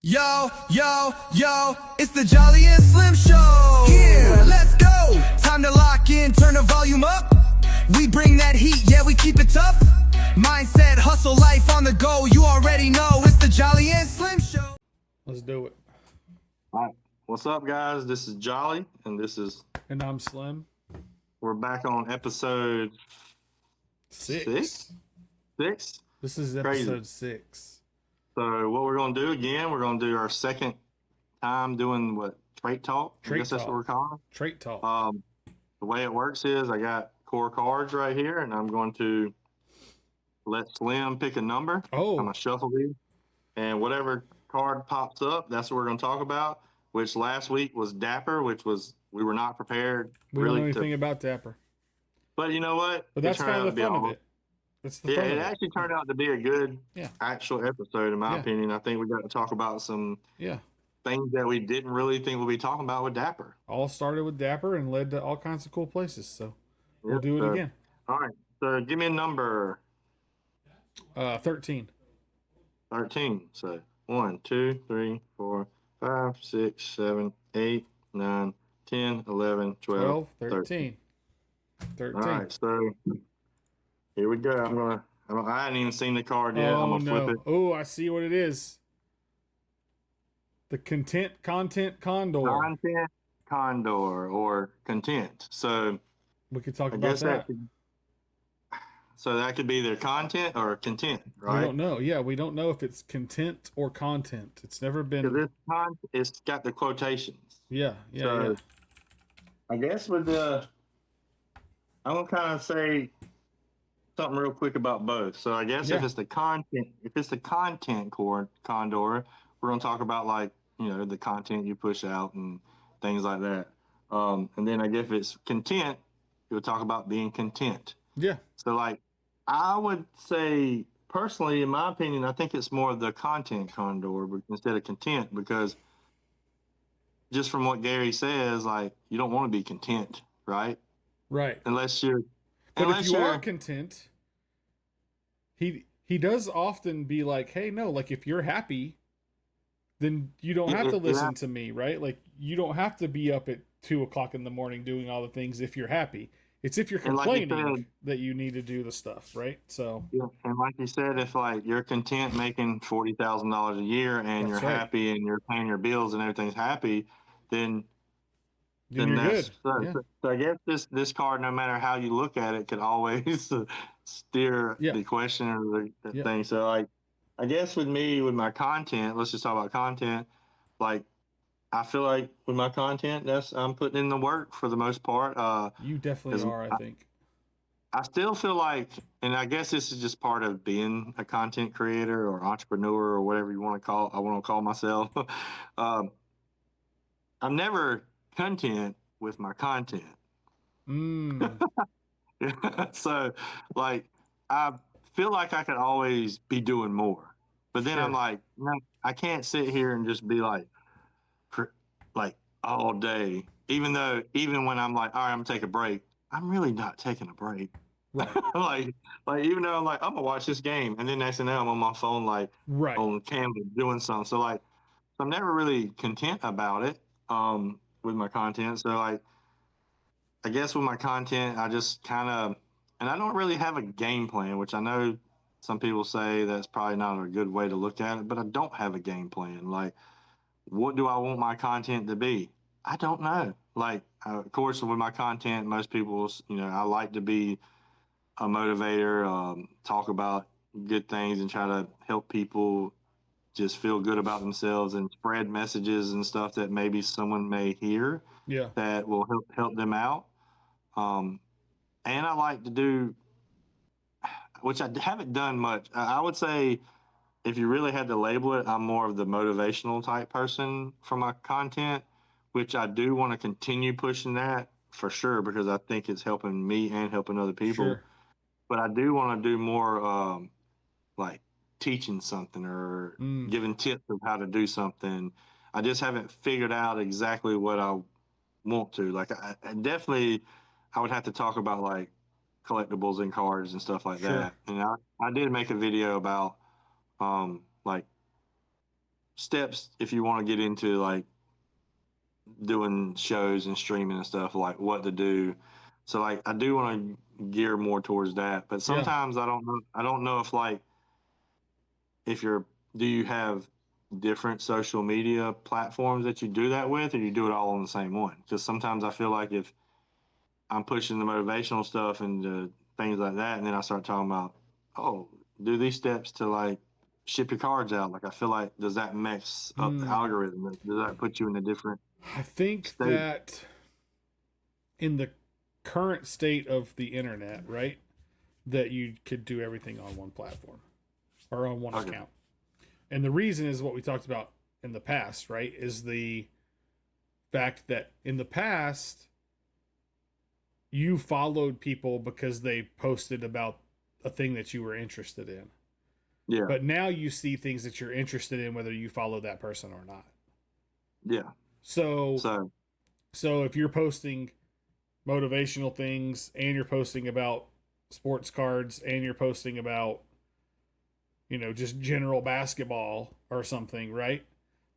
Yo, yo, yo, it's the Jolly and Slimm Show. Here, let's go. Time to lock in, turn the volume up. We bring that heat, yeah, we keep it tough. Mindset, hustle, life on the go. You already know it's the Jolly and Slimm Show. Let's do it. All right. What's up, guys? This is Jolly, and And I'm Slim. we're back on episode Six. six. This is Crazy. episode 6. So what we're going to do again, we're going to do our second time doing trait talk. I guess that's what we're calling it. Trait talk. The way it works is I got core cards right here, and I'm going to let Slim pick a number. Oh. I'm going to shuffle these, and whatever card pops up, that's what we're going to talk about. Which last week was Dapper, we were not prepared. We don't know anything about Dapper. But you know what? But that's kind of the fun of it. That's the fun of it. It actually turned out to be a good actual episode, in my opinion. I think we got to talk about some things that we didn't really think we'd be talking about with Dapper. All started with Dapper and led to all kinds of cool places. So we'll do it again. All right. So give me a number. 13. 13. So 1, 2, 3, 4, 5, 6, 7, 8, 9, 10, 11, 12, 13. All right. So here we go. I hadn't even seen the card yet. I'm going to flip it. Oh, I see what it is. The Content Condor. Content Condor, or Content. So we could talk about that. So that could be either content or content, right? We don't know. Yeah, we don't know if it's content or content. It's never been. It's got the quotations. Yeah. I guess I'm gonna kind of say something real quick about both. So I guess if it's the content condor, we're gonna talk about the content you push out and things like that. And then I guess if it's content, you'll talk about being content. Yeah. So I would say personally, in my opinion, I think it's more of the content condor instead of content, because just from what Gary says, you don't want to be content, right? Right. Unless you are content, he does often be like, hey, no, if you're happy, then you don't have to listen to me, right? You don't have to be up at 2:00 in the morning doing all the things if you're happy. It's if you're complaining that you need to do the stuff, right? So and like you said, if you're content making $40,000 a year and you're happy and you're paying your bills and everything's happy, then you're that's good. So I guess this card, no matter how you look at it, could always steer the question or the thing. So I guess with my content, let's just talk about content. I feel like with my content, I'm putting in the work for the most part. You definitely are, I think. I still feel like, and I guess this is just part of being a content creator or entrepreneur or whatever you want to call. I want to call myself. I'm never content with my content. So I feel like I could always be doing more, but then I'm like, no, I can't sit here and just be all day, even when I'm like, all right, I'm gonna take a break, I'm really not taking a break. Right. Even though I'm gonna watch this game, and then next thing I'm on my phone, on Canva doing something. So I'm never really content about it with my content. So I guess with my content, I just kind of, and I don't really have a game plan, which I know some people say that's probably not a good way to look at it, but I don't have a game plan. What do I want my content to be? I don't know. Of course, with my content, most people, I like to be a motivator, talk about good things and try to help people just feel good about themselves and spread messages and stuff that maybe someone may hear that will help them out. And I like to do, which I haven't done much. I would say, if you really had to label it, I'm more of the motivational type person for my content, which I do want to continue pushing that for sure, because I think it's helping me and helping other people. Sure. But I do want to do more teaching something or giving tips of how to do something. I just haven't figured out exactly what I want to. I definitely, I would have to talk about collectibles and cards and stuff like that. And I did make a video about steps if you want to get into like doing shows and streaming and stuff, like what to do. So like I do want to gear more towards that, but sometimes I don't know. I don't know if like if you're do you have different social media platforms that you do that with, or you do it all on the same one? Because sometimes I feel like if I'm pushing the motivational stuff and things like that, and then I start talking about, oh, do these steps to like ship your cards out. Like I feel like does that mix up the algorithm? Does that put you in a different? I think state? that in the current state of the internet, right, that you could do everything on one platform or on one account. And the reason is what we talked about in the past, right? Is the fact that in the past you followed people because they posted about a thing that you were interested in. Yeah. But now you see things that you're interested in whether you follow that person or not. Yeah. So if you're posting motivational things and you're posting about sports cards and you're posting about, you know, just general basketball or something, right?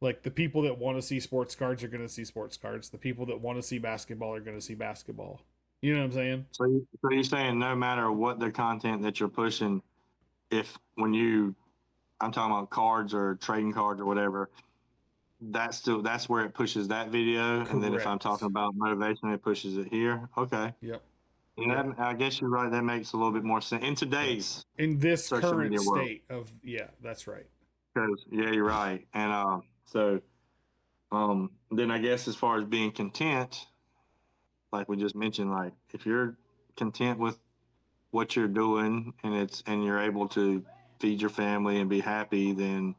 Like the people that want to see sports cards are going to see sports cards. The people that want to see basketball are going to see basketball. You know what I'm saying? So you're saying no matter what the content that you're pushing, if when I'm talking about cards or trading cards or whatever, that's where it pushes that video. Correct. And then if I'm talking about motivation, it pushes it here. Okay. Yep. Yeah, I guess you're right. That makes a little bit more sense in today's in this current state world. That's right. Because you're right. And then I guess as far as being content, like we just mentioned, like if you're content with what you're doing and you're able to feed your family and be happy, then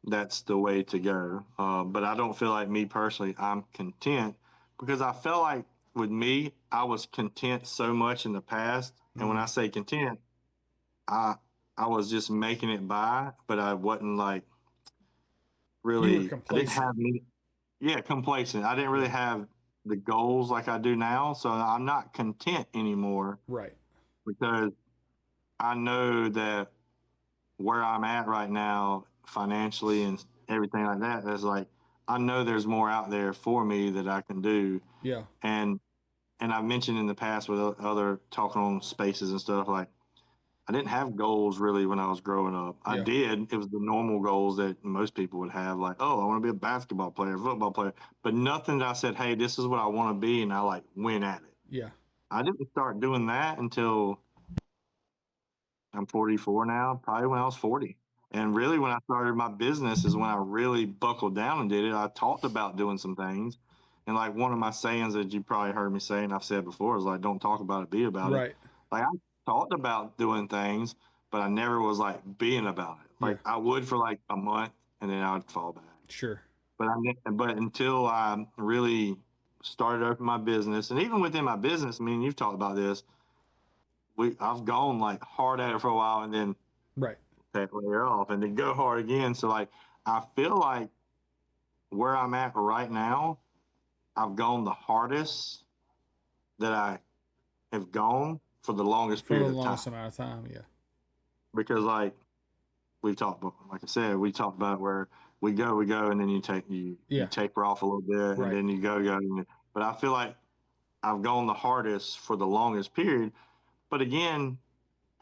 that's the way to go. But I don't feel like me personally, I'm content because I felt like with me, I was content so much in the past. And when I say content, I was just making it by, but I wasn't like really, I didn't have any, complacent. I didn't really have the goals like I do now. So I'm not content anymore. Right. Because I know that where I'm at right now financially and everything like that, is like I know there's more out there for me that I can do. Yeah. And I've mentioned in the past with other talking on spaces and stuff, like I didn't have goals really when I was growing up. I did. It was the normal goals that most people would have, like, oh, I want to be a basketball player, football player, but nothing that I said, hey, this is what I want to be, and I like went at it. Yeah. I didn't start doing that until I'm 44 now, probably when I was 40. And really, when I started my business is when I really buckled down and did it. I talked about doing some things. And like one of my sayings that you probably heard me say, and I've said before, is like, don't talk about it, be about it. Like I talked about doing things, but I never was like being about it. Like I would for like a month and then I would fall back. Sure. But until I really started opening my business, and even within my business, I mean, you've talked about this, I've gone like hard at it for a while and then take layer off and then go hard again. So like I feel like where I'm at right now, I've gone the hardest that I have gone for the longest period of time. For the longest amount of time, yeah. Because like we talked about, like I said, we talked about where we go, and then you taper off a little bit and then you go. But I feel like I've gone the hardest for the longest period. But again,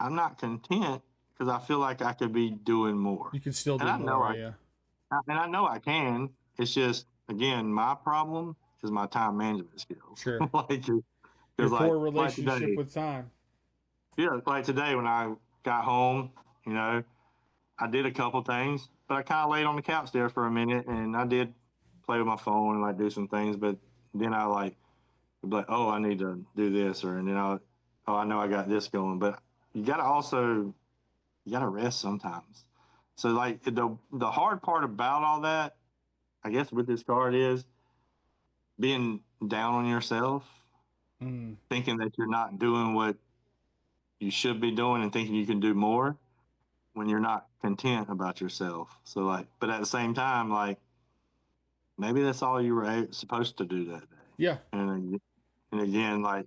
I'm not content because I feel like I could be doing more. You can still do more, and I know I can. It's just, again, my problem is my time management skills. Sure. Your poor relationship with time. Yeah, like today when I got home, you know, I did a couple things, but I kind of laid on the couch there for a minute, and I did play with my phone and like do some things. But then I like, oh, I need to do this, and then I know I got this going. But you gotta rest sometimes. So like the hard part about all that, I guess with this card is being down on yourself, thinking that you're not doing what you should be doing and thinking you can do more when you're not content about yourself. So like, but at the same time, like maybe that's all you were supposed to do that day. Yeah. And again, like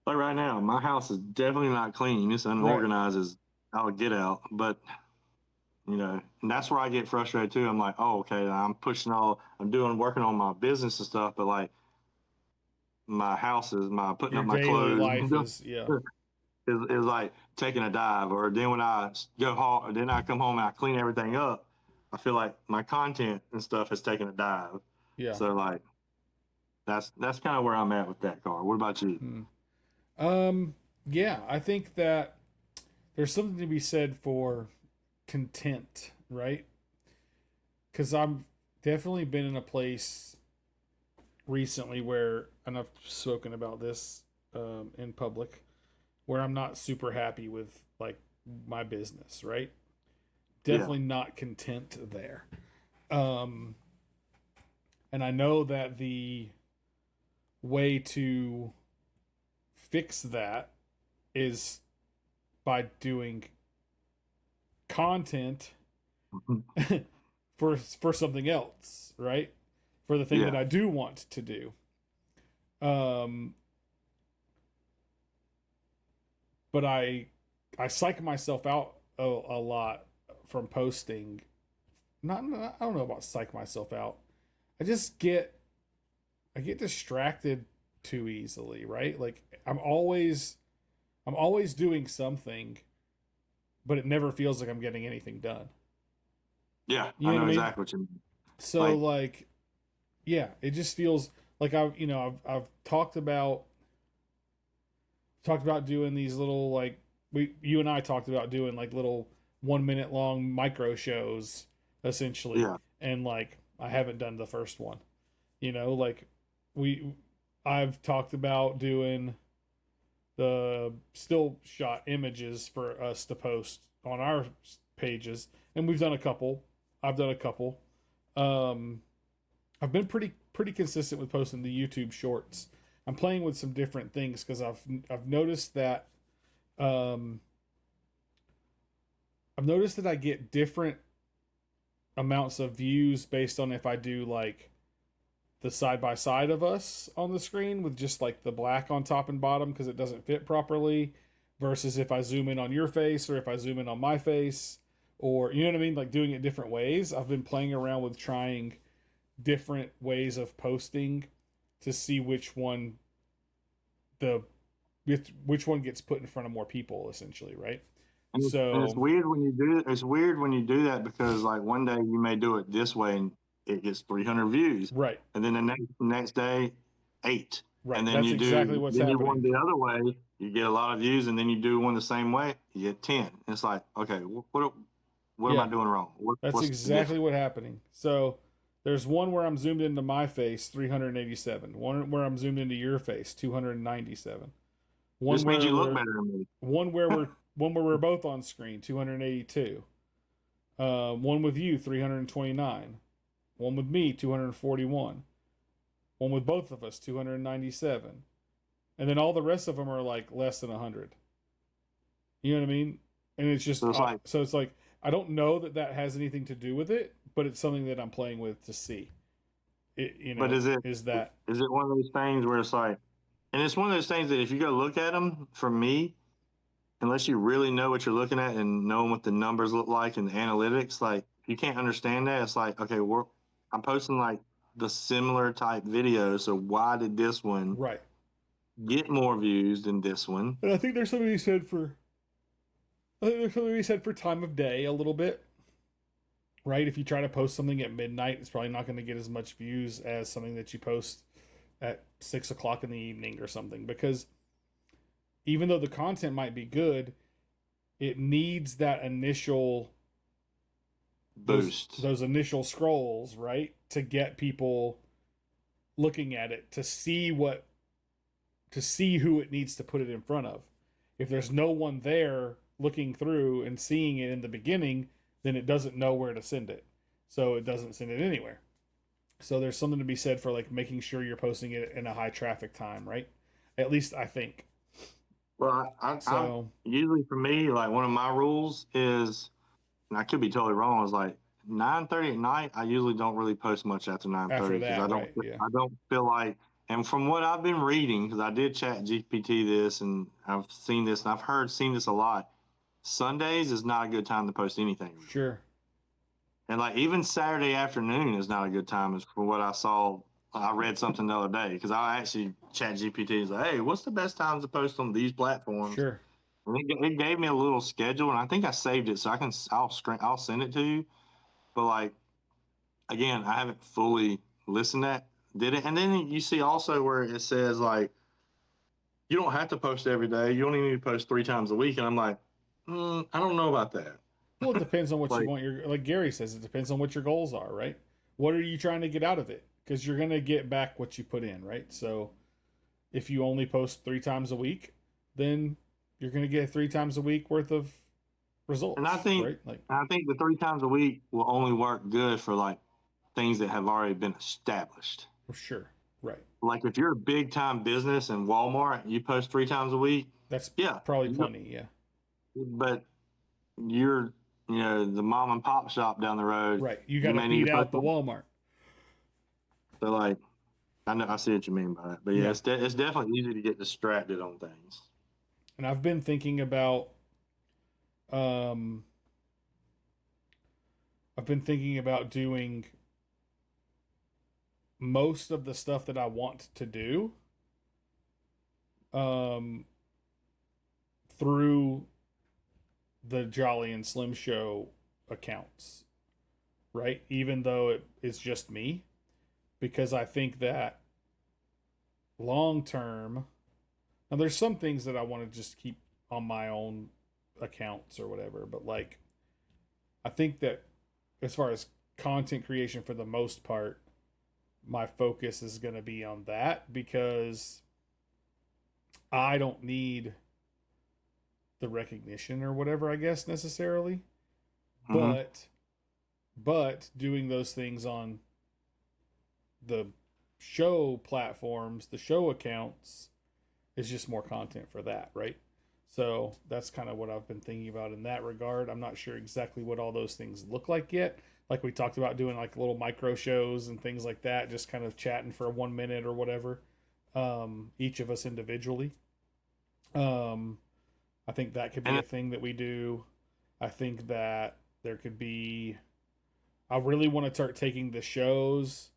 right now, my house is definitely not clean. It's unorganized as I'll get out, but and that's where I get frustrated too. I'm like, oh, okay, I'm working on my business and stuff, but like my house is putting Your up my daily clothes life is is like taking a dive. Or then when I go home, then I come home and I clean everything up, I feel like my content and stuff has taken a dive. Yeah. So like that's kind of where I'm at with that car. What about you? Yeah, I think that there's something to be said for content, right? Because I've definitely been in a place recently where, and I've spoken about this in public, where I'm not super happy with like my business, right? Definitely not content there. And I know that the way to fix that is by doing content for something else, right? For the thing that I do want to do. But I psych myself out a lot from posting. I don't know about psych myself out. I get distracted too easily, right? Like I'm always doing something, but it never feels like I'm getting anything done. Yeah, you know I know what I mean? exactly what you mean. So like yeah, it just feels like I've talked about doing these little like you and I talked about doing like little 1 minute long micro shows essentially. Yeah. And like I haven't done the first one. Like I've talked about doing the still shot images for us to post on our pages, and we've done a couple. I've done a couple. I've been pretty consistent with posting the YouTube shorts. I'm playing with some different things because I've noticed that I get different amounts of views based on if I do like the side by side of us on the screen with just like the black on top and bottom because it doesn't fit properly, versus if I zoom in on your face or if I zoom in on my face, or you know what I mean, like doing it different ways. I've been playing around with trying different ways of posting to see which one gets put in front of more people essentially, right? And it's weird when you do it. It's weird when you do that because like one day you may do it this way and it gets 300 views, right? And then the next day, 8, right? And then That's exactly what's happening. You one the other way, you get a lot of views, and then you do one the same way, you get 10. It's like, okay, what am I doing wrong? That's exactly what's happening. So there's one where I'm zoomed into my face, 387. One where I'm zoomed into your face, 297. One this means you look better than me. One where we're both on screen, 282. One with you, 329. One with me, 241. One with both of us, 297. And then all the rest of them are like less than 100. You know what I mean? And it's just so it's like I don't know that has anything to do with it, but it's something that I'm playing with to see. But is it one of those things where it's like, and it's one of those things that if you go look at them, for me, unless you really know what you're looking at and knowing what the numbers look like and the analytics, like you can't understand that. It's like, okay, I'm posting like the similar type videos, so why did this one get more views than this one? And I think there's something to be said for time of day a little bit, right? If you try to post something at midnight, it's probably not going to get as much views as something that you post at 6 o'clock in the evening or something, because even though the content might be good, it needs that initial boost, those initial scrolls, right? To get people looking at it, to see who it needs to put it in front of. If there's no one there looking through and seeing it in the beginning, then it doesn't know where to send it. So it doesn't send it anywhere. So there's something to be said for like making sure you're posting it in a high traffic time, right? At least I think. Well, I usually for me, like one of my rules is, and I could be totally wrong, is like 9:30 at night. I usually don't really post much after 9:30 because I don't feel like. And from what I've been reading, because I did chat GPT this, and I've seen this a lot. Sundays is not a good time to post anything. Sure. And like even Saturday afternoon is not a good time, as for what I saw. I read something the other day because I actually chat GPT is like, hey, what's the best times to post on these platforms? Sure. And it gave me a little schedule, and I think I saved it, so I'll send it to you. But like again, I haven't fully listened to that, did it, and then you see also where it says like you don't have to post every day. You only need to post 3 times a week, and I'm like, I don't know about that. Well, it depends on what you Like, want like Gary says, it depends on what your goals are, right? What are you trying to get out of it? Because you're going to get back what you put in, right? So if you only post 3 times a week, then you're going to get 3 times a week worth of results, and right? Like, I think the 3 times a week will only work good for like things that have already been established. for sure. Right. Like if you're a big time business in Walmart, you post 3 times a week. That's Yeah, probably plenty. Yeah. but you're, the mom and pop shop down the road. Right. You got to may need beat to out post the more. Walmart. So like, I see what you mean by that, but yeah, it's definitely easy to get distracted on things. And I've been thinking about, doing most of the stuff that I want to do, through the Jolly and Slimm Show accounts, right? Even though it is just me, because I think that long term, now there's some things that I want to just keep on my own accounts or whatever, but like, I think that as far as content creation, for the most part, my focus is going to be on that, because I don't need the recognition or whatever, I guess, necessarily. Mm-hmm. But doing those things on the show platforms, the show accounts, is just more content for that, right? So that's kind of what I've been thinking about in that regard. I'm not sure exactly what all those things look like yet. Like we talked about doing like little micro shows and things like that, just kind of chatting for 1 minute or whatever, each of us individually. I think that could be a thing that we do. I think that there could be, I really want to start taking the shows,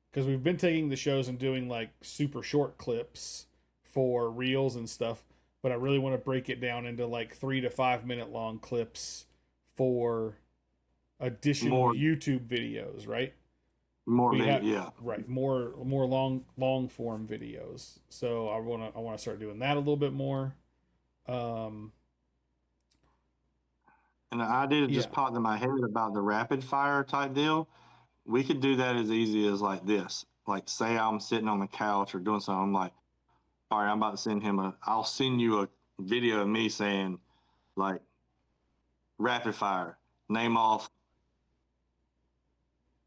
because we've been taking the shows and doing like super short clips for reels and stuff, but I really want to break it down into like 3 to 5 minute long clips for additional YouTube videos, right? Right, more long form videos. So I want to start doing that a little bit more. And the idea just popped in my head about the rapid fire type deal. We could do that as easy as like this. Like, say I'm sitting on the couch or doing something. I'm like, all right, I'm about to send him I'll send you a video of me saying, like, rapid fire, name off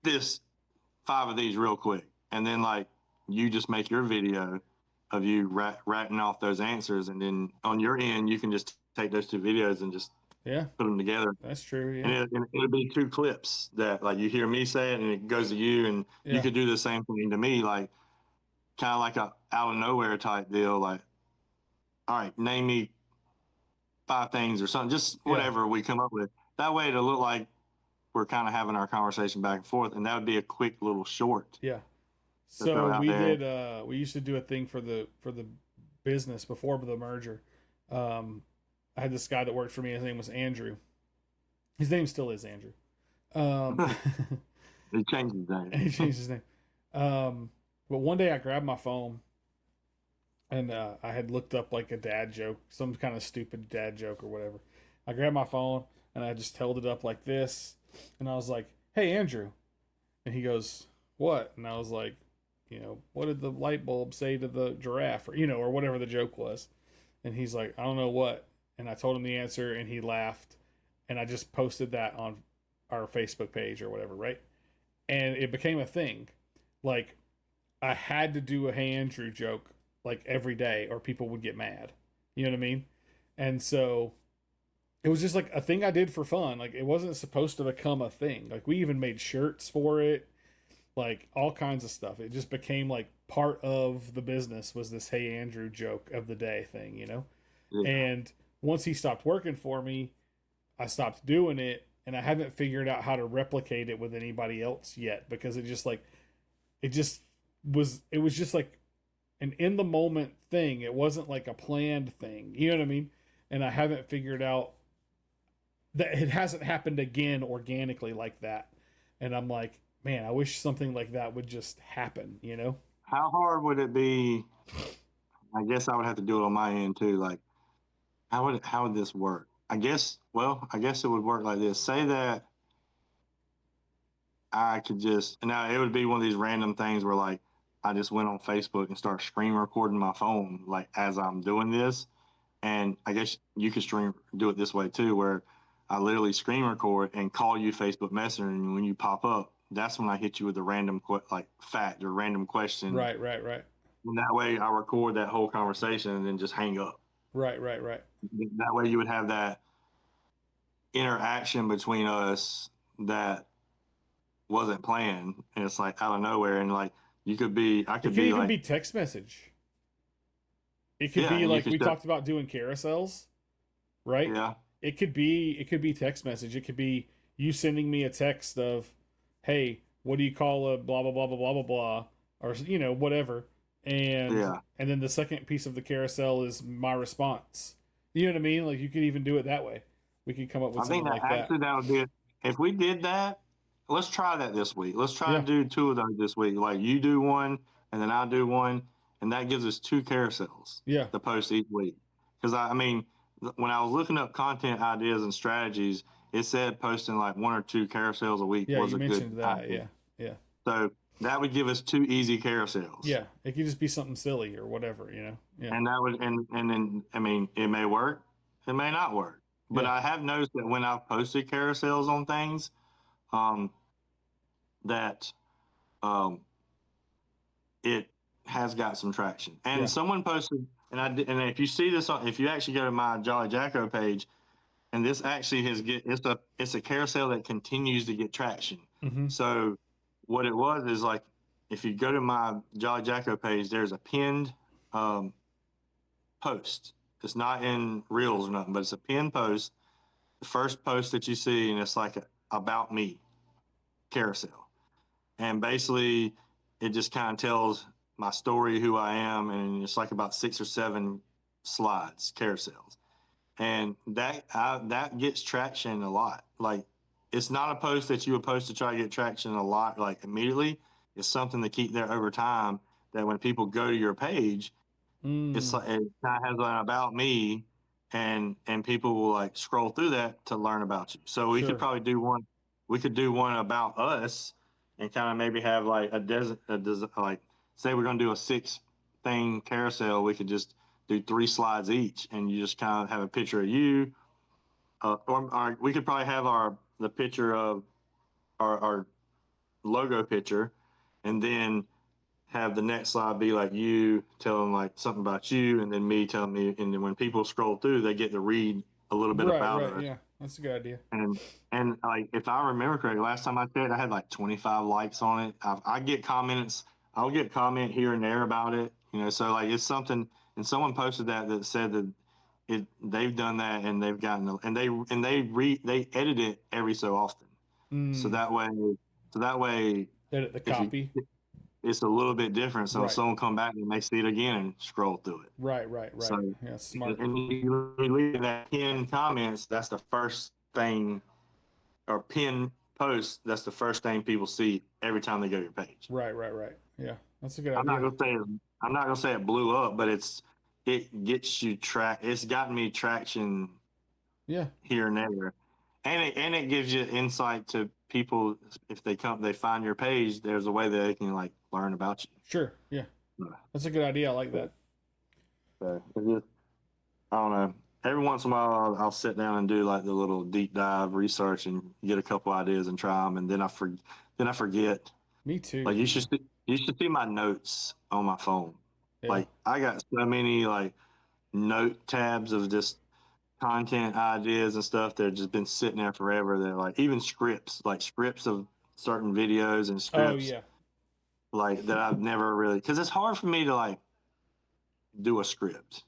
this 5 of these real quick. And then, like, you just make your video of you ratting off those answers. And then on your end, you can just take those 2 videos and just put them together. That's true. Yeah. And it'll be 2 clips that, like, you hear me say it and it goes to you, and you could do the same thing to me, like kind of like a out of nowhere type deal. Like, all right, name me 5 things or something, just whatever we come up with. That way it'll look like we're kind of having our conversation back and forth, and that would be a quick little short. Yeah. So we used to do a thing for the business before the merger. I had this guy that worked for me. His name was Andrew. His name still is Andrew. He changed his name. He changed his name. But one day I grabbed my phone and I had looked up like a dad joke, some kind of stupid dad joke or whatever. I grabbed my phone and I just held it up like this, and I was like, "Hey, Andrew," and he goes, "What?" And I was like, "What did the light bulb say to the giraffe?" Or or whatever the joke was. And he's like, "I don't know what." And I told him the answer, and he laughed. And I just posted that on our Facebook page or whatever, right? And it became a thing. Like, I had to do a "Hey Andrew" joke like every day, or people would get mad. You know what I mean? And so it was just like a thing I did for fun. Like, it wasn't supposed to become a thing. Like, we even made shirts for it, like all kinds of stuff. It just became like part of the business, was this "Hey Andrew" joke of the day thing, Yeah. And once he stopped working for me, I stopped doing it, and I haven't figured out how to replicate it with anybody else yet, because it just like it was just like an in the moment thing. It wasn't like a planned thing. You know what I mean? And I haven't figured out that it hasn't happened again organically like that. And I'm like, man, I wish something like that would just happen, you know? How hard would it be? I guess I would have to do it on my end too. Like, how would this work? I guess it would work like this. Say that I could just, now it would be one of these random things where like I just went on Facebook and start screen recording my phone like as I'm doing this. And I guess you could do it this way too, where I literally screen record and call you Facebook Messenger, and when you pop up, that's when I hit you with the random fact or random question. Right. And that way I record that whole conversation and then just hang up. Right. That way you would have that interaction between us that wasn't planned, and it's like out of nowhere, and like I could be even like be text message. It could be like we talked about doing carousels, right? Yeah. It could be text message. It could be you sending me a text of, hey, what do you call a blah blah blah blah blah blah blah, or you know, whatever. And then the second piece of the carousel is my response. You know what I mean? Like you could even do it that way. We could come up with something like that. Actually, that would be it. If we did that, let's try that this week. Let's try to do 2 of those this week. Like you do one, and then I do one, and that gives us 2 carousels. Yeah. To post each week. Because I mean, when I was looking up content ideas and strategies, it said posting like 1 or 2 carousels a week was a good. Yeah, you mentioned that. Yeah. So that would give us 2 easy carousels. Yeah, it could just be something silly or whatever, you know. Yeah. And that would, and then I mean, it may work, it may not work. But I have noticed that when I've posted carousels on things, that it has got some traction. And someone posted, and if you see this if you actually go to my Jolly Jacko page, and this actually it's a carousel that continues to get traction. Mm-hmm. So what it was is like, if you go to my Jolly Jacko page, there's a pinned post. It's not in Reels or nothing, but it's a pinned post. The first post that you see, and it's like about me carousel. And basically it just kind of tells my story, who I am, and it's like about 6 or 7 slides, carousels. And that gets traction a lot. Like, it's not a post that you would post to try to get traction a lot, like immediately. It's something to keep there over time, that when people go to your page, it's like, it kind of has an about me, and people will like scroll through that to learn about you. So we could probably do one. We could do one about us, and kind of maybe have like like, say we're going to do a 6-thing carousel. We could just do 3 slides each, and you just kind of have a picture of you. Or we could probably have the picture of our logo picture, and then have the next slide be like you telling like something about you, and then me telling me, and then when people scroll through, they get to read a little bit about us. Yeah, that's a good idea. And like, if I remember correctly, last time I checked, I had like 25 likes on it. I get comments. I'll get comment here and there about it, you know. So like, it's something. And someone posted that said that they've done that, and they've gotten, and they edit it every so often. So that way edit the copy. It's a little bit different. So if someone come back and they see it again and scroll through it. Right. So, yeah, smart. And you leave that pinned comments, that's the first thing, or pinned post, that's the first thing people see every time they go to your page. Right. Yeah, that's a good idea. I'm not gonna say it blew up, but it gets you it's gotten me traction. Yeah. Here and there. And it gives you insight to people. If they find your page, there's a way that they can like learn about you. Sure. Yeah. That's a good idea. I like that. So I don't know. Every once in a while, I'll sit down and do like the little deep dive research and get a couple ideas and try them, and then I forget. Me too. Like, you should see my notes on my phone. Yeah. Like, I got so many like note tabs of just content ideas and stuff that have just been sitting there forever. They're like, even scripts of certain videos and scripts. Oh yeah. Like, that I've never really, because it's hard for me to like do a script,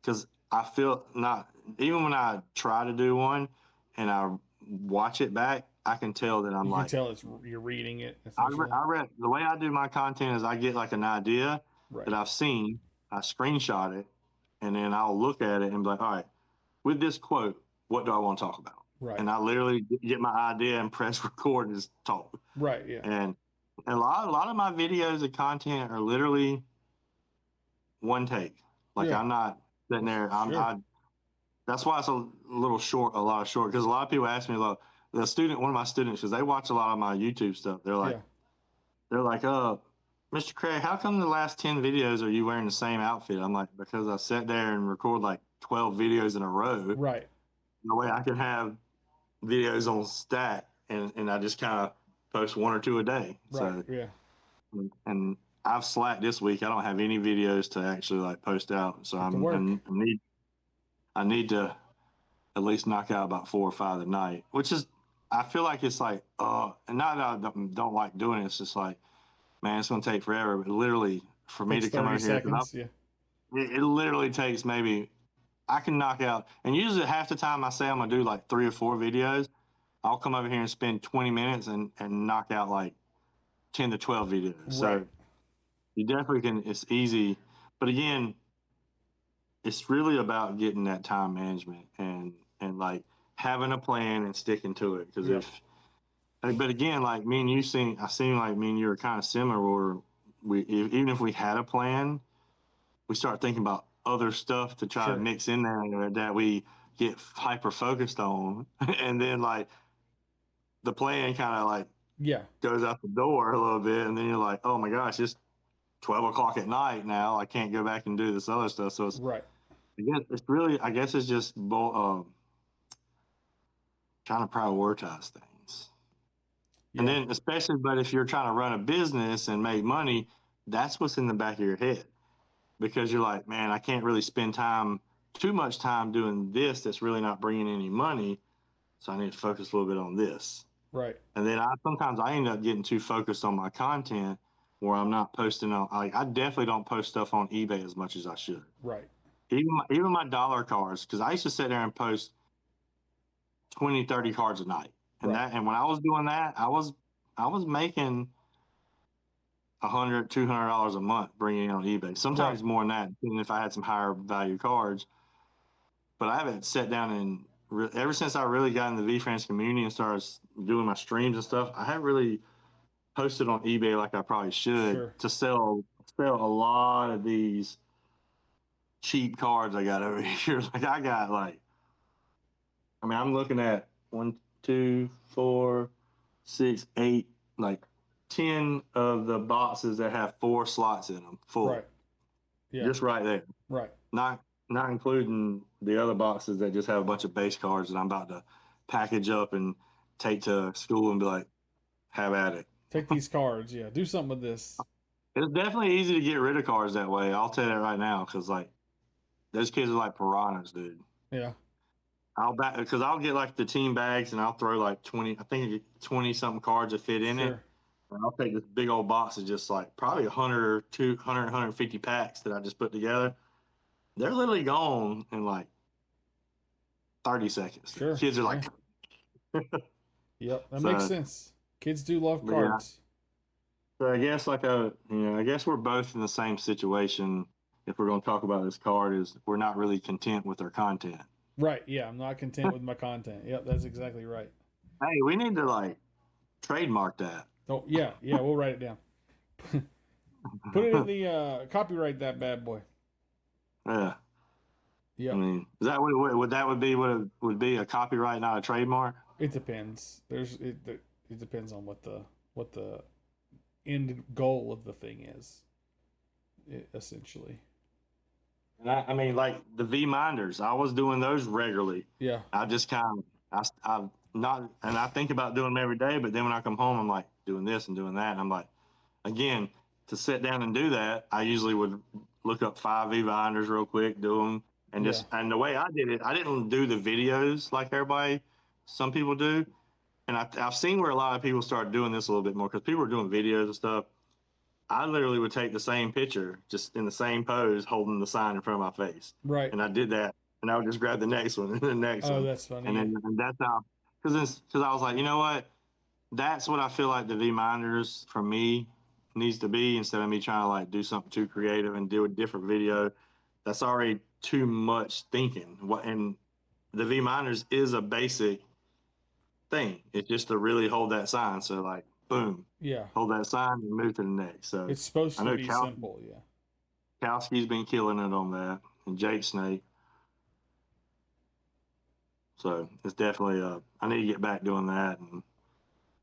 because I feel not, even when I try to do one and I watch it back, I can tell that I'm you like, can tell you're reading it. I read the way I do my content is I get like an idea right. that I've seen, I screenshot it, and then I'll look at it and be like, all right, with this quote, what do I want to talk about? Right. And I literally get my idea and press record and just talk. Right. Yeah. And a lot of my videos and content are literally one take. Like I'm not sitting there. That's why it's a little short, a lot of short. Because a lot of people ask me, look, one of my students, because they watch a lot of my YouTube stuff. They're like, Mr. Craig, how come the last 10 videos are you wearing the same outfit? I'm like, because I sat there and record like 12 videos in a row. Right. The way I can have videos on stack, and I just kind of post one or two a day. Right. So, and I've slacked this week. I don't have any videos to actually like post out. So I need to at least knock out about 4 or 5 a night, which is, I feel like it's like, and not that I don't like doing it. It's just like, man, it's going to take forever. But literally, for me to come over here, it literally takes maybe, I can knock out, and usually half the time I say I'm going to do like 3 or 4 videos, I'll come over here and spend 20 minutes and knock out like 10 to 12 videos. Right. So you definitely can, it's easy. But again, it's really about getting that time management and like having a plan and sticking to it. Because but again, like me and you I seem like me and you are kind of similar, where even if we had a plan, we start thinking about other stuff to try to mix in there that we get hyper focused on. And then like the plan kind of like goes out the door a little bit. And then you're like, oh my gosh, it's 12 o'clock at night now. I can't go back and do this other stuff. So it's I guess it's just trying to prioritize things. And then especially, but if you're trying to run a business and make money, that's what's in the back of your head, because you're like, man, I can't really spend too much time doing this that's really not bringing any money. So I need to focus a little bit on this. Right. And then sometimes I end up getting too focused on my content where I'm not posting on, like, I definitely don't post stuff on eBay as much as I should. Right. Even my dollar cards, because I used to sit there and post 20, 30 cards a night. And and when I was doing that, I was making $100, $200 a month bringing it on eBay. Sometimes more than that, even if I had some higher value cards. But I haven't sat down and ever since I really got in the VFriends community and started doing my streams and stuff, I haven't really posted on eBay like I probably should to sell a lot of these cheap cards I got over here. Like I got I'm looking at 1, 2, 4, 6, 8, like 10 of the boxes that have 4 slots in them full. Right. Yeah. Just right there. Right. Not including the other boxes that just have a bunch of base cards that I'm about to package up and take to school and be like, have at it. Take these cards. Yeah. Do something with this. It's definitely easy to get rid of cards that way. I'll tell you that right now. Cause like those kids are like piranhas, dude. Yeah. Because I'll get like the team bags and I'll throw like 20 something cards that fit in it. And I'll take this big old box of just like probably 100 or 200, 150 packs that I just put together. They're literally gone in like 30 seconds. Sure. Kids are like, yep, that makes sense. Kids do love cards. So I guess I guess we're both in the same situation. If we're going to talk about this card, is we're not really content with our content. Right. Yeah, I'm not content with my content. Yep, that's exactly right. Hey, we need to like trademark that. Oh yeah, we'll write it down. Put it in the copyright that bad boy. Yeah. Yeah. I mean, is that would be a copyright, not a trademark? It depends. It depends on what the end goal of the thing is. Essentially. And I mean, like the V minders, I was doing those regularly. Yeah. I just kind of, I think about doing them every day, but then when I come home, I'm like doing this and doing that. And I'm like, again, to sit down and do that, I usually would look up 5 V binders real quick, do them. And and the way I did it, I didn't do the videos like some people do. And I've seen where a lot of people start doing this a little bit more because people are doing videos and stuff. I literally would take the same picture, just in the same pose, holding the sign in front of my face. Right. And I did that, and I would just grab the next one and the next one. Oh, that's funny. And then that's how, because I was like, you know what? That's what I feel like the V-Minders for me needs to be, instead of me trying to like do something too creative and do a different video. That's already too much thinking. And the V-Minders is a basic thing. It's just to really hold that sign. So like, boom, Yeah, hold that sign and move to the next. So it's supposed I to know be simple. Yeah. Kowski's been killing it on that, and Jake Snake. So it's definitely I need to get back doing that.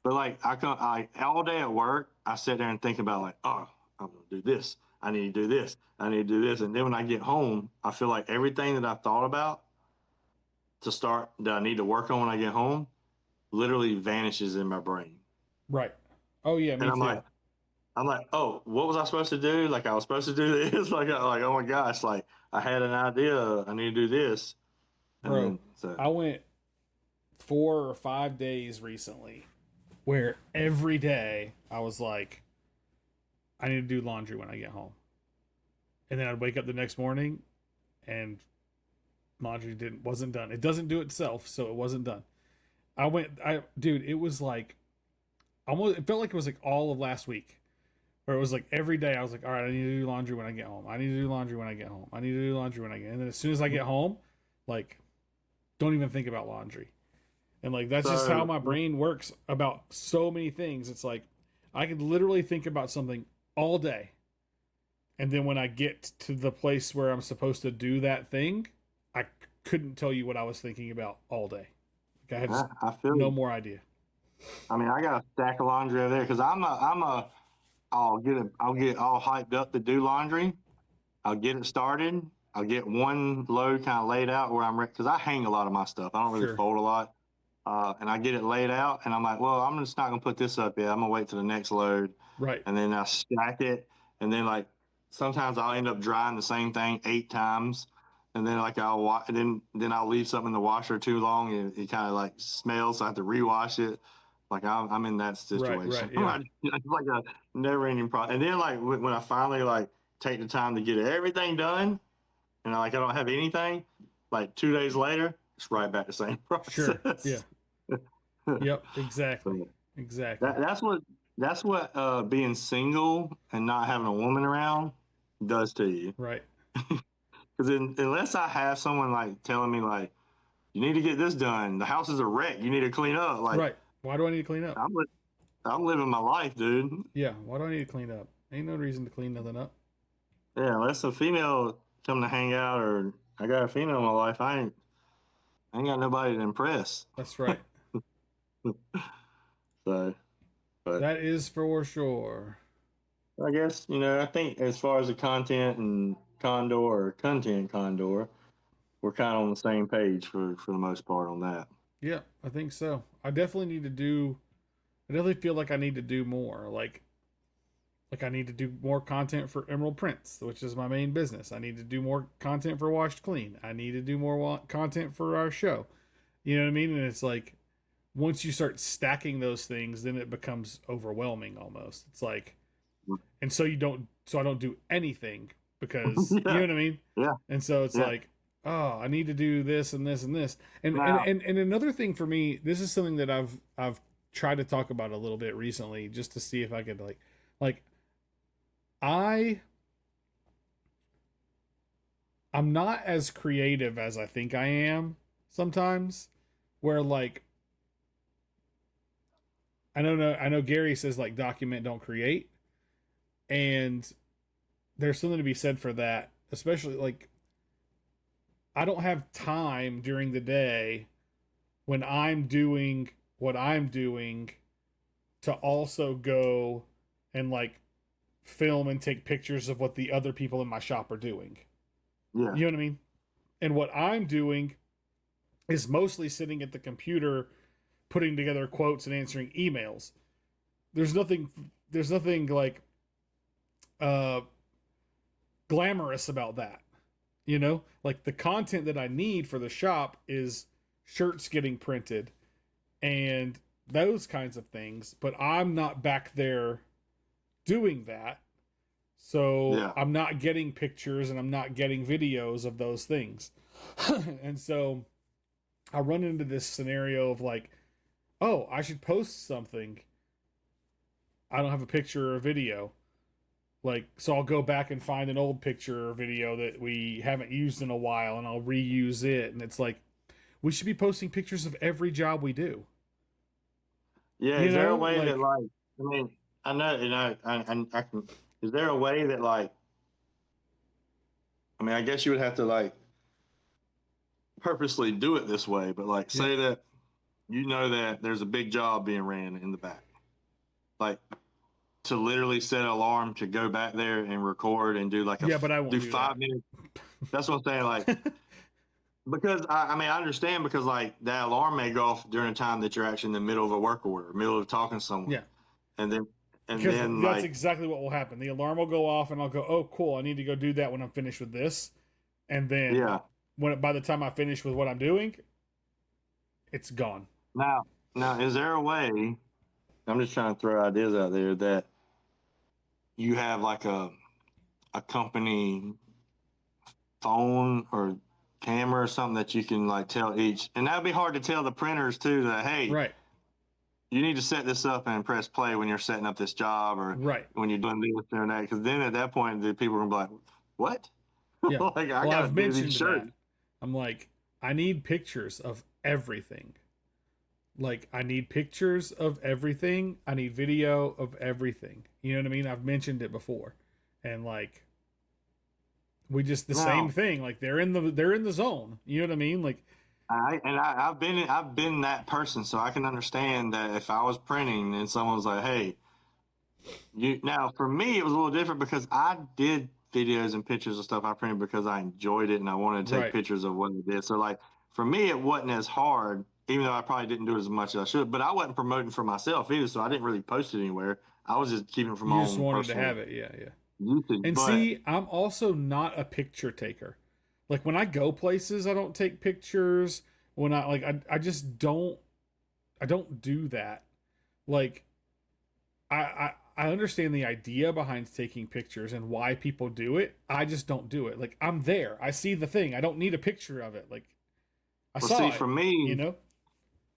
But like I all day at work, I sit there and think about like, oh, I'm gonna do this. I need to do this. I need to do this. And then when I get home, I feel like everything that I thought about to start that I need to work on when I get home literally vanishes in my brain. Right. Oh yeah, me And too. I'm like, oh, what was I supposed to do? Like I was supposed to do this. like oh my gosh, like I had an idea. I need to do this. And Bro, then so I went 4 or 5 days recently where every day I was like, I need to do laundry when I get home. And then I'd wake up the next morning and laundry wasn't done. It doesn't do itself, so it wasn't done. Dude, it was like almost, it felt like it was like all of last week. Where it was like every day I was like, all right, I need to do laundry when I get home. I need to do laundry when I get home. I need to do laundry when I get home. And then as soon as I get home, like, don't even think about laundry. And like that's just how my brain works about so many things. It's like I could literally think about something all day. And then when I get to the place where I'm supposed to do that thing, I couldn't tell you what I was thinking about all day. Like I had just no more idea. I mean, I got a stack of laundry over there because I'll get all hyped up to do laundry. I'll get it started. I'll get one load kind of laid out where I'm ready, because I hang a lot of my stuff. I don't really fold a lot. And I get it laid out, and I'm like, well, I'm just not gonna put this up yet. I'm gonna wait to the next load. Right. And then I stack it, and then like sometimes I'll end up drying the same thing 8 times, and then like then I'll leave something in the washer too long, and it kind of like smells, so I have to rewash it. Like I'm in that situation. Right, yeah. It's like a never-ending process. And then like when I finally like take the time to get everything done, and I don't have anything, like 2 days later, it's right back the same process. Sure. Yeah. Yep. Exactly. So exactly. That's what being single and not having a woman around does to you. Right. Because unless I have someone like telling me like, you need to get this done, the house is a wreck, you need to clean up. Like, right. Why do I need to clean up? I'm living my life, dude. Yeah. Why do I need to clean up? Ain't no reason to clean nothing up. Yeah, unless a female come to hang out, or I got a female in my life, I ain't got nobody to impress. That's right. So, but that is for sure. I guess, I think as far as the content and Condor or content Condor, we're kind of on the same page for the most part on that. Yeah, I think so. I definitely feel like I need to do more. Like I need to do more content for Emerald Prints, which is my main business. I need to do more content for Washed Clean. I need to do more content for our show. You know what I mean? And it's like, once you start stacking those things, then it becomes overwhelming almost. It's like, and so I don't do anything because, you know what I mean? Yeah. And so it's like, oh, I need to do this and this and this. And another thing for me, this is something that I've tried to talk about a little bit recently, just to see if I could I'm not as creative as I think I am sometimes, where like, I know Gary says like document, don't create. And there's something to be said for that, especially like I don't have time during the day when I'm doing what I'm doing to also go and like film and take pictures of what the other people in my shop are doing. Yeah. You know what I mean? And what I'm doing is mostly sitting at the computer putting together quotes and answering emails. There's nothing like glamorous about that. Like the content that I need for the shop is shirts getting printed and those kinds of things, but I'm not back there doing that. So I'm not getting pictures and I'm not getting videos of those things. And so I run into this scenario of like, oh, I should post something. I don't have a picture or a video. Like, so I'll go back and find an old picture or video that we haven't used in a while and I'll reuse it. And it's like, we should be posting pictures of every job we do. Yeah. Is there a way that, like, I mean, I know, I can, is there a way that, like, I mean, I guess you would have to, like, purposely do it this way, but, like, say that you know that there's a big job being ran in the back. Like, to literally set an alarm to go back there and record and do, like, but I won't do 5 minutes. That's what I'm saying, like, because, I mean, I understand because, like, that alarm may go off during a time that you're actually in the middle of a work order, middle of talking to someone. Yeah. And then that's like, exactly what will happen. The alarm will go off and I'll go, oh, cool, I need to go do that when I'm finished with this. And then by the time I finish with what I'm doing, it's gone. Now, is there a way, I'm just trying to throw ideas out there, that you have like a company phone or camera or something that you can like tell each, and that'd be hard to tell the printers too, that, hey, right, you need to set this up and press play when you're setting up this job, or when you're doing this or that, because then at that point the people are gonna be like, what? Yeah. Like, I've mentioned that. I'm like, I need pictures of everything. Like, I need pictures of everything. I need video of everything. You know what I mean? I've mentioned it before. And like, we just same thing. Like, they're in the zone. You know what I mean? Like, I've been that person, so I can understand that if I was printing and someone was like, hey, now for me it was a little different because I did videos and pictures and stuff I printed because I enjoyed it and I wanted to take pictures of what I did. So like, for me, it wasn't as hard, even though I probably didn't do it as much as I should, but I wasn't promoting for myself either, so I didn't really post it anywhere. I was just keeping it from my own. You just wanted to have it, YouTube. And see, I'm also not a picture taker. Like, when I go places, I don't take pictures. When I just don't, I don't do that. Like, I understand the idea behind taking pictures and why people do it. I just don't do it. Like, I'm there. I see the thing. I don't need a picture of it. Like, for me, you know,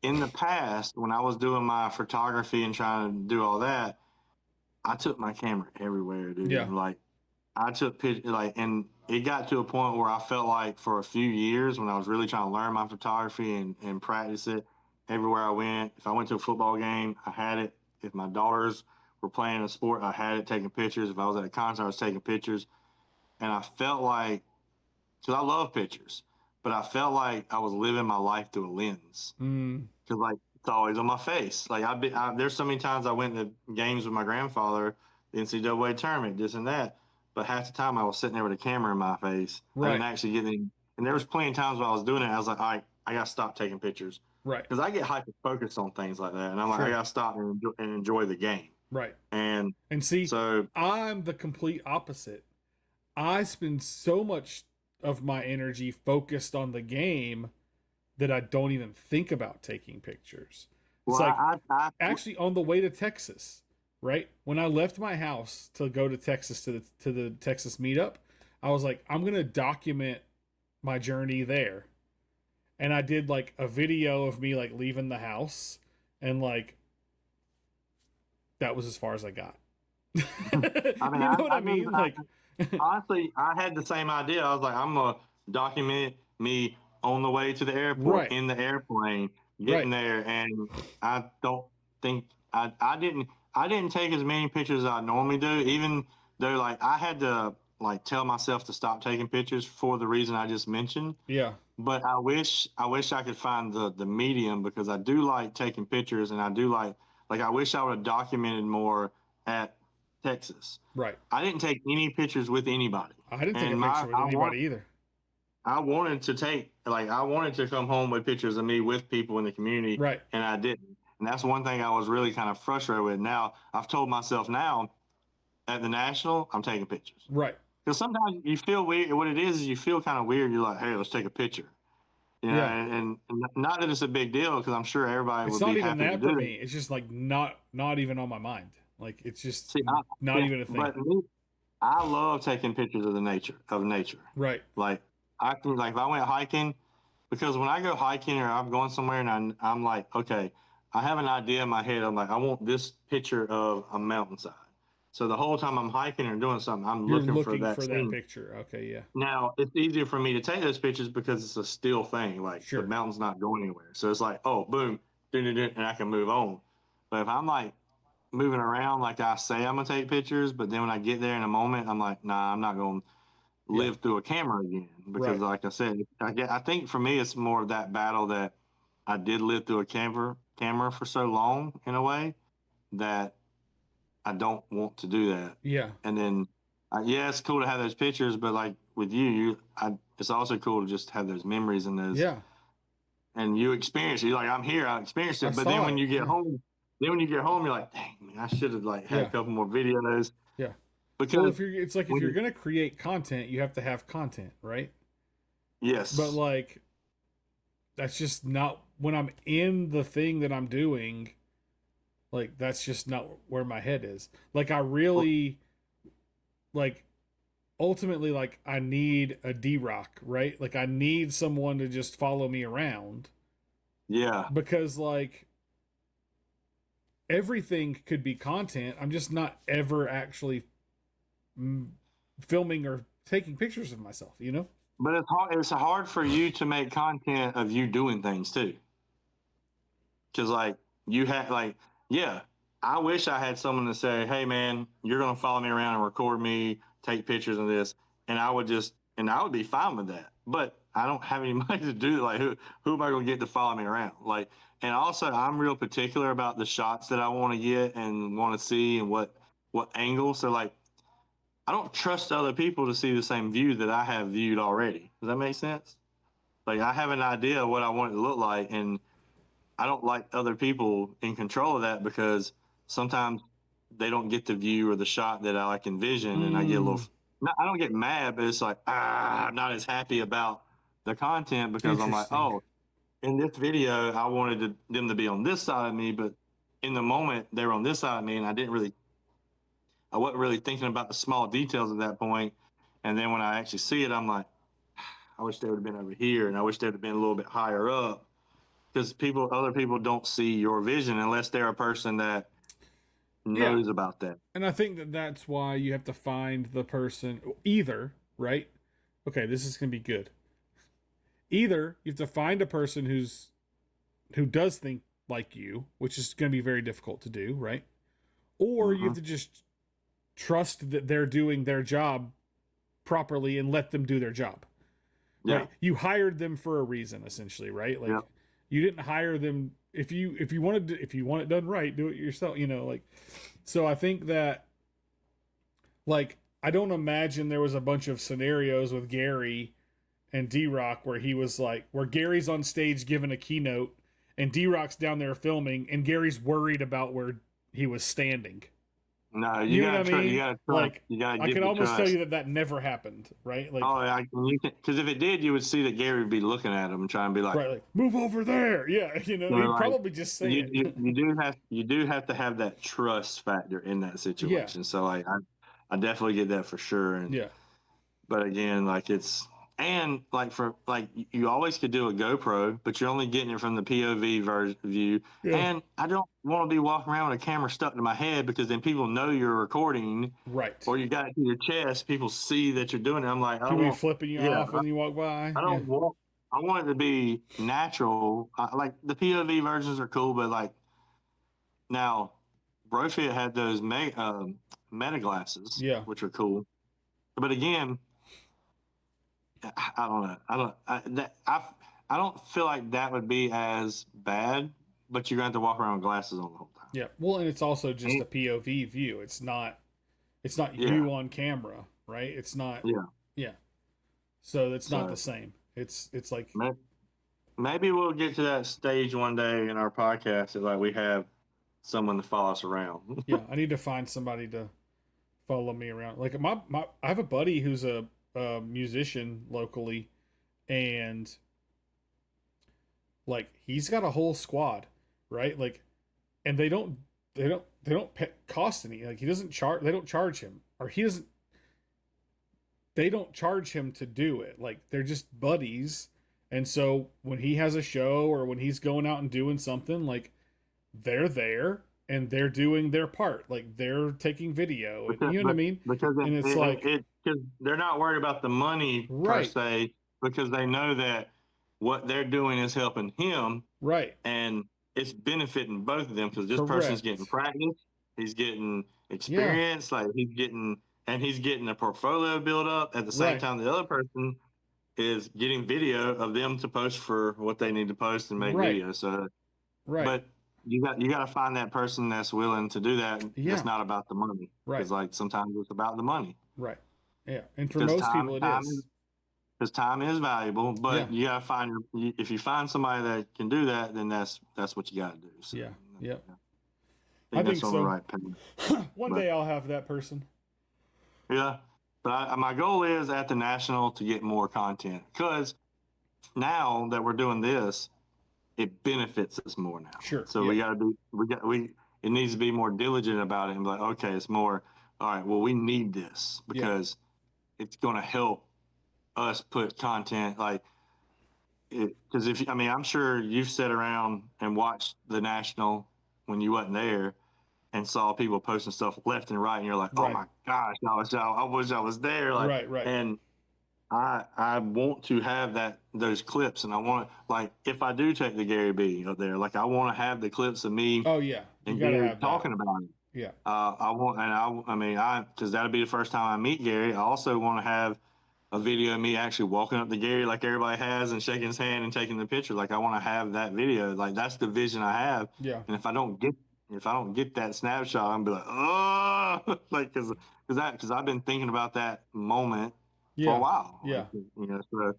in the past, when I was doing my photography and trying to do all that, I took my camera everywhere, dude. Yeah. Like, I took pictures, like, and it got to a point where I felt like for a few years when I was really trying to learn my photography and practice it, everywhere I went, if I went to a football game, I had it. If my daughters were playing a sport, I had it, taking pictures. If I was at a concert, I was taking pictures. And I felt like, because I love pictures, but I felt like I was living my life through a lens. Because, like, it's always on my face. Like, there's so many times I went to games with my grandfather, the NCAA tournament, this and that. But half the time I was sitting there with a camera in my face. Right. I didn't actually get any. And there was plenty of times when I was doing it, I was like, all right, I got to stop taking pictures. Right. Because I get hyper-focused on things like that. And I'm like, I got to stop and enjoy the game. Right. And see, so I'm the complete opposite. I spend so much of my energy focused on the game that I don't even think about taking pictures. It's actually on the way to Texas, right? When I left my house to go to Texas to the Texas meetup, I was like, I'm gonna document my journey there. And I did like a video of me like leaving the house, and like that was as far as I got. I mean, you know what I mean? Like, honestly, I had the same idea. I was like, I'm gonna document me on the way to the airport, in the airplane, getting there, and I don't think I didn't take as many pictures as I normally do, even though like I had to like tell myself to stop taking pictures for the reason I just mentioned. Yeah. But I wish I could find the medium, because I do like taking pictures, and I do like I wish I would have documented more at Texas. Right. I didn't take any pictures with anybody. I didn't take a picture with anybody either. I wanted to come home with pictures of me with people in the community. Right. And I didn't. And that's one thing I was really kind of frustrated with. Now, I've told myself now at the National, I'm taking pictures. Right. Because sometimes you feel weird. What it is you feel kind of weird. You're like, hey, let's take a picture. You know, and not that it's a big deal, because I'm sure everybody would be happy to do it. It's not even that for me. It's just like not even on my mind. Like, it's just not even a thing. But me, I love taking pictures of nature. Right. Like, if I went hiking, because when I go hiking or I'm going somewhere and I'm like, okay, I have an idea in my head. I'm like, I want this picture of a mountainside. So the whole time I'm hiking or doing something, I'm You're looking for looking that for that scene. picture. Okay, yeah. Now it's easier for me to take those pictures because it's a still thing. Like the Sure. mountain's not going anywhere. So it's like, oh, boom, and I can move on. But if I'm like moving around, like I say I'm gonna take pictures, but then when I get there in a moment, I'm like, nah, I'm not gonna live through a camera again because, like I said, I think for me it's more of that battle that I did live through a camera for so long in a way that I don't want to do that. Yeah. And then, yeah, it's cool to have those pictures, but like with you, it's also cool to just have those memories and those. Yeah. And you experience it. You're like, I'm here, I experienced it. But then when you get home, you're like, dang man, I should have like had a couple more videos. Yeah. Because if you're gonna create content, you have to have content, right? Yes. But like, that's just not when I'm in the thing that I'm doing. Like, that's just not where my head is. Like, I really, like, ultimately, like, I need a D-Rock, right? Like, I need someone to just follow me around. Yeah. Because, like, everything could be content. I'm just not ever actually filming or taking pictures of myself, you know? But it's hard for you to make content of you doing things, too. Because, like, you have, like, yeah, I wish I had someone to say, hey, man, you're going to follow me around and record me, take pictures of this. And I would be fine with that. But I don't have any money to do it. Like, who am I going to get to follow me around? Like, and also, I'm real particular about the shots that I want to get and want to see and what angle. So, like, I don't trust other people to see the same view that I have viewed already. Does that make sense? Like, I have an idea of what I want it to look like, and I don't like other people in control of that because sometimes they don't get the view or the shot that I like envision, and I get a little. I don't get mad, but it's like I'm not as happy about the content because I'm like, oh, in this video I wanted them to be on this side of me, but in the moment they were on this side of me, and I wasn't really thinking about the small details at that point. And then when I actually see it, I'm like, I wish they would have been over here, and I wish they would have been a little bit higher up. Because other people don't see your vision unless they're a person that knows about that. And I think that's why you have to find the person either, right? Okay, this is going to be good. Either you have to find a person who does think like you, which is going to be very difficult to do, right? Or you have to just trust that they're doing their job properly and let them do their job. Yeah. Right? You hired them for a reason, essentially, right? Like you didn't hire them if you want it done right, do it yourself, you know, like. So I think that, like, I don't imagine there was a bunch of scenarios with Gary and D-Rock where he was like, where Gary's on stage giving a keynote and D-Rock's down there filming and Gary's worried about where he was standing. No, you know what I mean? You gotta trust. Like, I can almost tell you that never happened, right? Like, because if it did, you would see that Gary would be looking at him and trying to be like, right, like, move over there. Yeah, you know, he'd probably just say it. You do have to have that trust factor in that situation. So like, I definitely get that for sure. And but again, like and like you always could do a GoPro, but you're only getting it from the POV view. And I don't want to be walking around with a camera stuck to my head because then people know you're recording, right? Or you got it to your chest. People see that you're doing it. I'm like, people be flipping you off when you walk by. I don't want. I want it to be natural. Like the POV versions are cool, but like now, Brofit had those meta glasses, which are cool. But again, I don't know. I don't feel like that would be as bad, but you're going to have to walk around with glasses on the whole time. Yeah. Well, and it's also just a POV view. It's not you on camera, right? It's not. Yeah. So it's not the same. It's like maybe we'll get to that stage one day in our podcast that like we have someone to follow us around. Yeah, I need to find somebody to follow me around. Like I have a buddy who's a musician locally, and like he's got a whole squad, right? Like, and they don't cost any. Like he doesn't charge. They don't charge him, or he doesn't. They don't charge him to do it. Like they're just buddies, and so when he has a show or when he's going out and doing something, like they're there and they're doing their part. Like they're taking video and you know what I mean? Because And it's like, because they're not worried about the money per right, se, because they know that what they're doing is helping him, right, and it's benefiting both of them because this person's getting correct. practice, he's getting Yeah, experience, like he's getting a portfolio built up at the same right, time the other person is getting video of them to post for what they need to post and make right, videos. So, right. but you got to find that person that's willing to do that. That's Yeah, not about the money, right, because like sometimes it's about the money. right. Yeah. And for Because most people, it is. time is valuable. Yeah, But you got to find if you find somebody that can do that, then that's what you got to do. So yeah, yeah. I I think think that's on the so. right path. One But day I'll have that person. yeah, but my goal is at the national to get more content, because now that we're doing this, it benefits us more now. Sure. So Yeah. it needs to be more diligent about it and be like, okay, it's more, all right, well, we need this Yeah. because it's going to help us put content like it. Because I'm sure you've sat around and watched the national when you wasn't there and saw people posting stuff left and right, and you're like, oh Right. my gosh, I wish I was there. Like, Right. Right. and I want to have those clips, and I want, like, if I do take the Gary B up there, like I want to have the clips of me Oh yeah. You and got to Gary have that. talking about it. Yeah. I want, and because that'll be the first time I meet Gary. I also want to have a video of me actually walking up to Gary like everybody has and shaking his hand and taking the picture. Like I want to have that video. Like that's the vision I have. Yeah. And if I don't get that snapshot, I'm be like, oh, like because I've been thinking about that moment for a Yeah. while. Yeah. Like,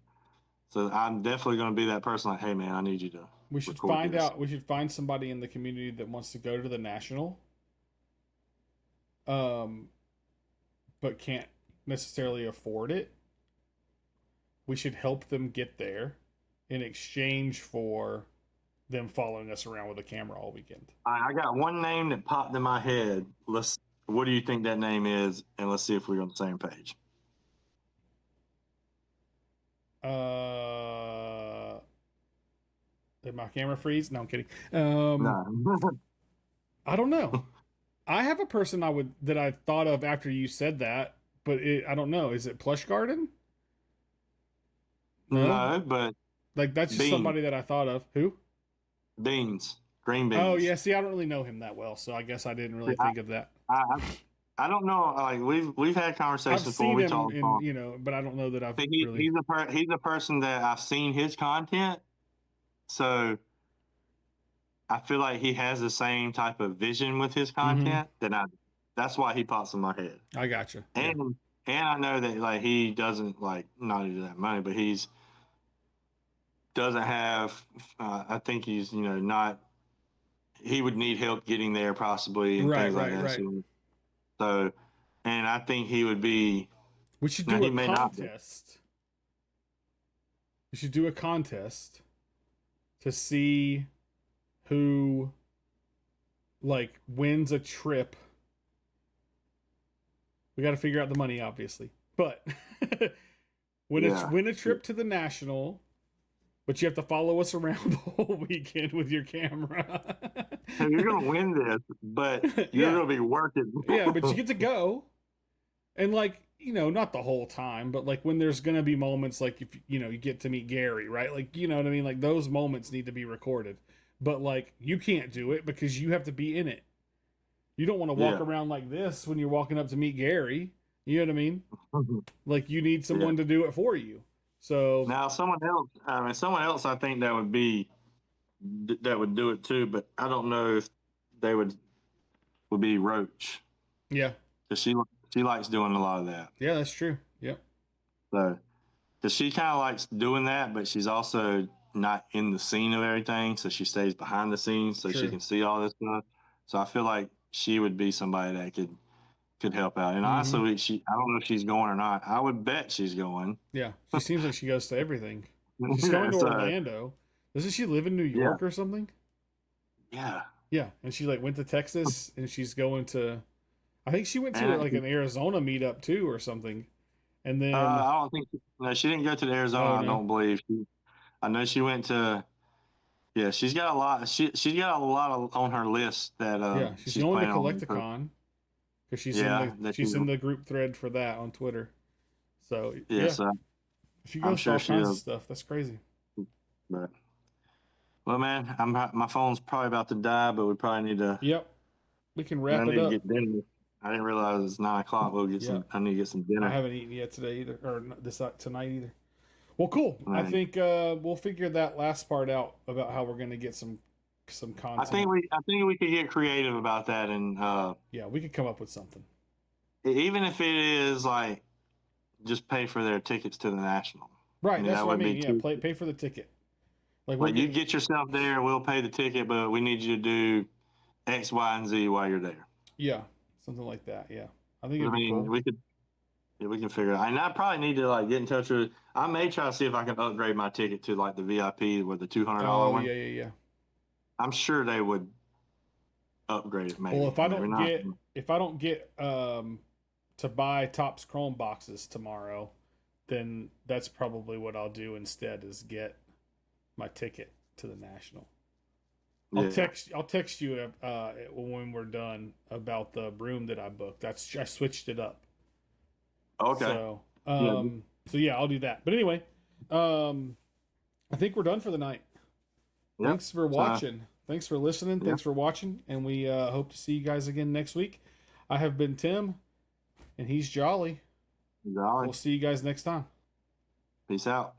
so I'm definitely going to be that person. Like, hey man, I need you to We should record find this. out. We should find somebody in the community that wants to go to the national, but can't necessarily afford it. We should help them get there in exchange for them following us around with a camera all weekend. I got one name that popped in my head. What do you think that name is? And let's see if we're on the same page. Did my camera freeze? No, I'm kidding. No. I don't know. I have a person that I thought of after you said that, but I don't know. Is it Plush Garden? No, but like that's just somebody that I thought of. Who? Beans, green beans. Oh yeah. See, I don't really know him that well, so I guess I didn't really think of that. I don't know. Like we've had conversations I've before. seen We him, talked, but I don't know that I've he's a person that I've seen his content, so I feel like he has the same type of vision with his content that I. That's why he pops in my head. I gotcha. And I know that like he doesn't like not do that money, but doesn't have. I think he's not. He would need help getting there possibly and things like that. Right. So, and I think he would be. We should do a contest. We should do a contest to see who like wins a trip. We got to figure out the money, obviously, but win a trip to the national. But you have to follow us around the whole weekend with your camera. You're gonna win this, but you're gonna be working. Yeah, but you get to go, and like not the whole time, but like when there's gonna be moments like if you get to meet Gary, right? Like you know what I mean. Like those moments need to be recorded, but like you can't do it because you have to be in it. You don't want to walk around like this when you're walking up to meet Gary. You know what I mean? Like you need someone to do it for you. So now someone else, I think that would do it too, but I don't know if they would be Roach. Yeah, because she likes doing a lot of that. Yeah, that's true. Yep. So, because she kind of likes doing that, but she's also not in the scene of everything, so she stays behind the scenes so she can see all this stuff. So I feel like she would be somebody that could help out. And also, I don't know if she's going or not. I would bet she's going. Yeah, she seems like she goes to everything. She's going to Orlando. Doesn't she live in New York or something? Yeah. Yeah, and she like went to Texas, and she's going to. I think she went to like an Arizona meetup too, or something. And then I don't think she didn't go to the Arizona. I don't believe. I know she went to. Yeah, she's got a lot. She's got a lot on her list that Yeah, she's she's going to planning on. Collecticon because Yeah, she's in the group thread for that on Twitter. So yeah, so she I'm goes to sure all kinds of she'll. stuff. That's crazy. But well, man, my phone's probably about to die, but we probably need to. Yep, we can I wrap it need to up. get dinner. I didn't realize it's 9 o'clock. We'll get Yeah, some. I need to get some I dinner. haven't eaten yet today either, or tonight either. Well, cool. I Right. think we'll figure that last part out about how we're going to get some content. I think we could get creative about that, and yeah, we could come up with something. even if it is like just pay for their tickets to the national. Right, that's that what I would mean. be Yeah, pay for the ticket. Like you get yourself there, we'll pay the ticket, but we need you to do X, Y, and Z while you're there. Yeah, something like that. Yeah, I think I it'd be mean, cool. we can figure it out. And I probably need to like get in touch with. I may try to see if I can upgrade my ticket to like the VIP with the $200 one. Yeah. I'm sure they would upgrade it. Maybe. Well, if I don't get to buy Topps Chrome boxes tomorrow, then that's probably what I'll do instead is get my ticket to the national. I'll text you when we're done about the room that I booked. I switched it up. Okay. So yeah, I'll do that. But anyway, I think we're done for the night. Yep. Thanks for watching. Thanks for listening. Thanks for watching. And we hope to see you guys again next week. I have been Tim, and he's Jolly. Jolly. We'll see you guys next time. Peace out.